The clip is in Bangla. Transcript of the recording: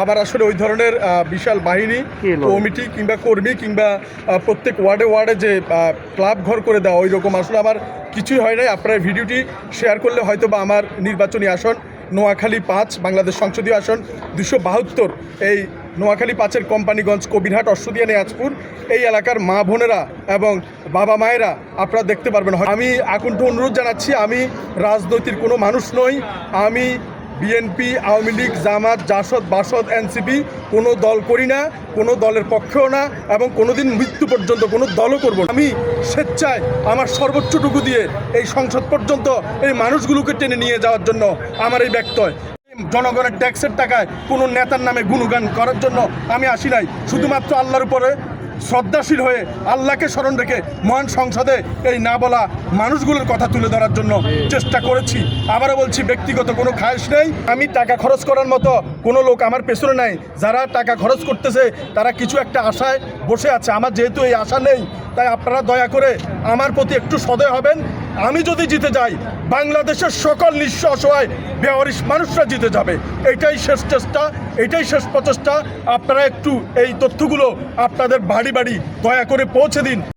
আবার আসলে ওই ধরনের বিশাল বাহিনী কমিটি কিংবা কর্মী কিংবা প্রত্যেক ওয়ার্ডে ওয়ার্ডে যে ক্লাব ঘর করে দেওয়া ওই রকম আসলে আমার কিছুই হয় নাই। আপনারা ভিডিওটি শেয়ার করলে হয়তো বা আমার নির্বাচনী আসন নোয়াখালী 5 বাংলাদেশ সংসদীয় আসন 272 এই নোয়াখালী 5-এর কোম্পানিগঞ্জ, কবিরহাট, অশ্বদিয়া, নিয়াজপুর এই এলাকার মা বোনেরা এবং বাবা মায়েরা আপনারা দেখতে পারবেন। আমি আকণ্ঠ অনুরোধ জানাচ্ছি, আমি রাজনৈতিক কোনো মানুষ নই। আমি বিএনপি, আওয়ামী লীগ, জামাত, জাসদ, বাসদ, এনসিপি কোনো দল করি না, কোনো দলের পক্ষেও না এবং কোনোদিন মৃত্যু পর্যন্ত কোনো দলও করব না। আমি স্বেচ্ছায় আমার সর্বোচ্চটুকু দিয়ে এই সংসদ পর্যন্ত এই মানুষগুলোকে টেনে নিয়ে যাওয়ার জন্য আমার এই ব্যক্তয়। জনগণের ট্যাক্সের টাকায় কোনো নেতার নামে গুণগান করার জন্য আমি আসি নাই। শুধুমাত্র আল্লাহর উপরে শ্রদ্ধাশীল হয়ে আল্লাহকে স্মরণ রেখে মহান সংসদে এই না বলা মানুষগুলোর কথা তুলে ধরার জন্য চেষ্টা করেছি। আবারও বলছি, ব্যক্তিগত কোনো খায়েশ নেই। আমি টাকা খরচ করার মতো কোনো লোক আমার পেছনে নাই। যারা টাকা খরচ করতেছে তারা কিছু একটা আশায় বসে আছে। আমার যেহেতু এই আশা নেই, তাই আপনারা দয়া করে আমার প্রতি একটু সদয় হবেন। আমি যদি জিতে যাই, বাংলাদেশের সকল নিঃস্ব অসহায় বেওয়ারিশ মানুষরা জিতে যাবে। এটাই শেষ চেষ্টা, এটাই শেষ প্রচেষ্টা। আপনারা একটু এই তথ্যগুলো আপনাদের বাড়ি বাড়ি দয়া করে পৌঁছে দিন।